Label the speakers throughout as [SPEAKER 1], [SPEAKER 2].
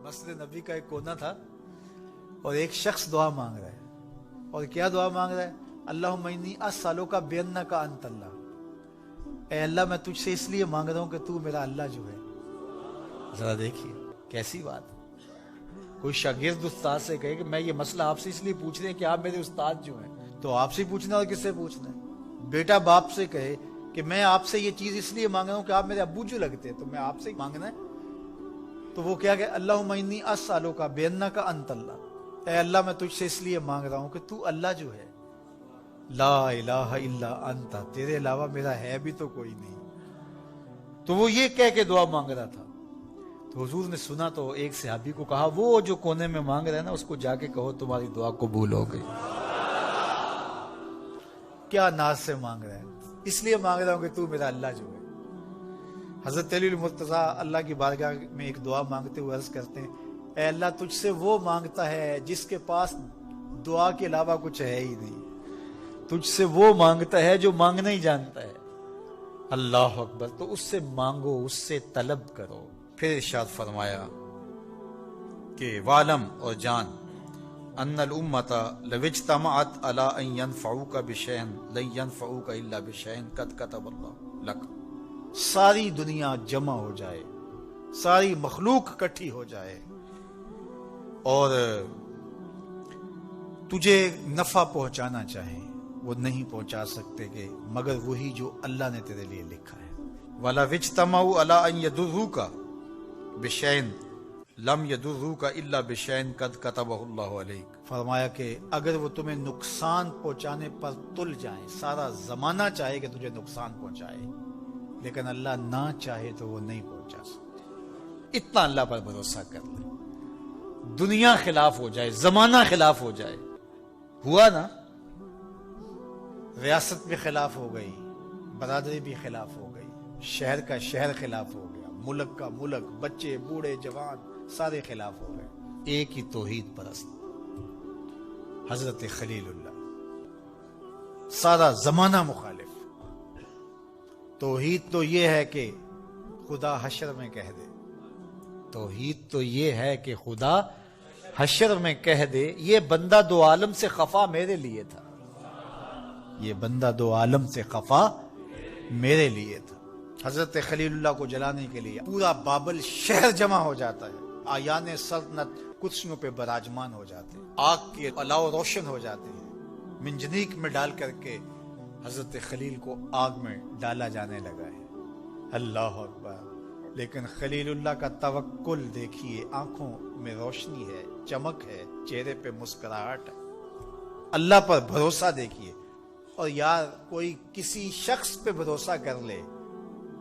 [SPEAKER 1] मस्जिद नबी का एक कोना था और एक शख्स दुआ मांग रहा है। और क्या दुआ मांग रहा है? अल्लाहुम्मा इन्नी अस्सअलुका बिअन्नका अंत अल्लाह। ऐ अल्लाह, मैं तुझसे इसलिए मांग रहा हूं कि तू मेरा अल्लाह जो है। जरा देखिए कैसी बात। कोई शागिर्द उस्ताद से कहे कि मैं ये मसला आपसे इसलिए पूछ रहे हैं कि आप मेरे उस्ताद जो हैं, तो आपसे ही पूछना और किससे पूछना है? बेटा बाप से कहे कि मैं आपसे ये चीज इसलिए मांग रहा हूं कि आप मेरे अब्बू जो लगते हैं, तो मैं आपसे ही मांगना है। तो वो क्या कहे? अल्लाहुम्मा इन्नी अस्सअलुका बिअन्नका अंत अल्लाह। ऐ अल्लाह, मैं तुझसे इसलिए मांग रहा हूं कि तू अल्लाह जो है। ला इलाहा इल्ला अंता, तेरे अलावा मेरा है भी तो कोई नहीं। तो वो ये कह के दुआ मांग रहा था। तो हुजूर ने सुना तो एक सहाबी को कहा, वो जो कोने में मांग रहा है ना, उसको जाके कहो तुम्हारी दुआ कबूल हो गई। क्या नाज से मांग रहा है? इसलिए मांग रहा हूं कि तू मेरा अल्लाह जो है। हजरत अली मुर्तजा अल्लाह की बारगाह में एक दुआ मांगते हुए अर्ज करते हैं, ऐ अल्लाह, तुझसे वो मांगता है जिसके पास दुआ के अलावा कुछ है ही नहीं। तुझसे वो मांगता है जो मांगना ही जानता है। अल्लाह अकबर। तो उससे मांगो, उससे तलब करो। फिर इरशाद फरमाया कि वालम, और जान, अन्नल उम्मता लविज्तमअत अला अन यनफऊका बिशैइन लन यनफऊका इल्ला बिशैइन कद कतबल्लाहु लक। सारी दुनिया जमा हो जाए, सारी मखलूक इकट्ठी हो जाए और तुझे नफा पहुंचाना चाहे, वो नहीं पहुंचा सकते कि मगर वही जो अल्लाह ने तेरे लिए लिखा है। वला विज्तमउ अला अन यदुर्रुका बिशैइन लम यदुर्रुका इल्ला बिशैइन कद कतबहुल्लाहु अलैक। फरमाया कि अगर वो तुम्हें नुकसान पहुंचाने पर तुल जाएं, सारा जमाना चाहे कि तुझे नुकसान पहुंचाए, लेकिन अल्लाह ना चाहे तो वो नहीं पहुंचा सकते। इतना अल्लाह पर भरोसा कर ले। दुनिया खिलाफ हो जाए, जमाना खिलाफ हो जाए, हुआ ना? रियासत भी खिलाफ हो गई, बरादरी भी खिलाफ हो गई, शहर का शहर खिलाफ हो गया, मुल्क का मुल्क, बच्चे बूढ़े जवान सारे खिलाफ हो गए। एक ही तौहीद परस्त हजरत खलीलुल्लाह, सारा जमाना मुखालिफ। तौहीद तो ये है कि खुदा हशर में कह दे, तौहीद तो ये है कि खुदा हशर में कह दे, ये बंदा दो आलम से खफा मेरे लिए था, ये बंदा दो आलम से खफा मेरे लिए था। हजरत खलीलुल्लाह को जलाने के लिए पूरा बाबल शहर जमा हो जाता है, आयाने सल्तनत कुर्सियों पे बराजमान हो जाते हैं, आग के अलाव रोशन हो जाते हैं। मिंजनीक में डाल करके हजरत खलील को आग में डाला जाने लगा है। अल्लाह अकबर। लेकिन खलीलुल्लाह का तवक्कुल देखिए, आंखों में रोशनी है, चमक है, चेहरे पे मुस्कुराहट है। अल्लाह पर भरोसा देखिए। और यार, कोई किसी शख्स पे भरोसा कर ले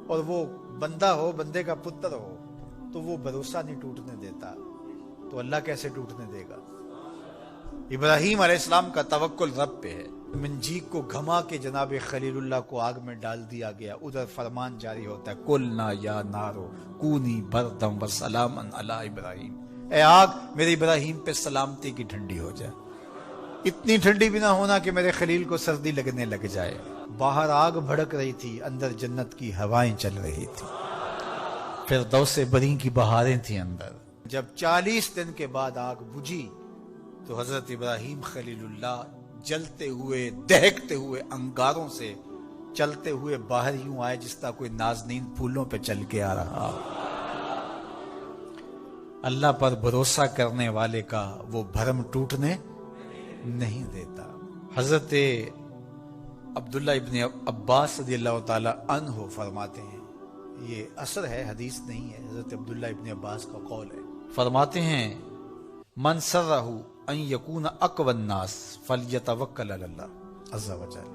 [SPEAKER 1] और वो बंदा हो, बंदे का पुत्र हो, तो वो भरोसा नहीं टूटने देता, तो अल्लाह कैसे टूटने देगा? इब्राहीम अलैहिस्सलाम का तवक्कुल रब पे है। मंजीक को घमा के जनाब खलीलुल्लाह को आग में डाल दिया गया। उधर फरमान जारी होता है, कुलना या नारो कूनी बरदम व सलामन अला इब्राहीम। ए आग, मेरे इब्राहीम पे सलामती की ठंडी हो जाए। इतनी ठंडी भी ना होना कि मेरे खलील को सर्दी लगने लग जाए। बाहर आग भड़क रही थी, अंदर जन्नत की हवाएं चल रही थी, फिरदौस बरी की बहारें थी अंदर। जब 40 दिन के बाद आग बुझी तो हजरत इब्राहीम खलीलुल्लाह जलते हुए, दहकते हुए अंगारों से चलते हुए बाहर यूं आए जिस तरह कोई नाज़नीन फूलों पे चल के आ रहा। अल्लाह पर भरोसा करने वाले का वो भरम टूटने नहीं देता। हजरत अब्दुल्ला इब्न अब्बास रज़ियल्लाहु ताला अन्हु फरमाते हैं, ये असर है, हदीस नहीं है, हजरत अब्दुल्ला इब्न अब्बास का कौल है। फरमाते हैं, मन सर्रहु अन यकून अक़वन नास फलयतवक्कल अल्लाह अज़्ज़ा व जल।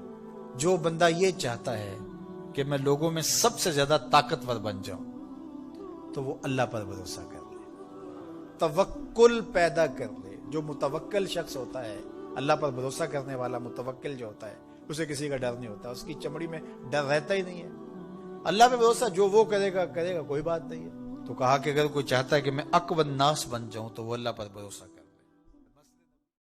[SPEAKER 1] जो बंदा ये चाहता है कि मैं लोगों में सबसे ज्यादा ताकतवर बन जाऊं, तो वो अल्लाह पर भरोसा कर ले, तवक्कुल पैदा कर ले। जो मुतवक्किल शख्स होता है, अल्लाह पर भरोसा करने वाला मुतवक्किल जो होता है, उसे किसी का डर नहीं होता, उसकी चमड़ी में डर रहता ही नहीं है। अल्लाह पे भरोसा, जो वो करेगा करेगा, कोई बात नहीं है। तो कहा कि अगर कोई चाहता है कि मैं अक़वन नास बन जाऊं, तो वो अल्लाह पर भरोसा करे।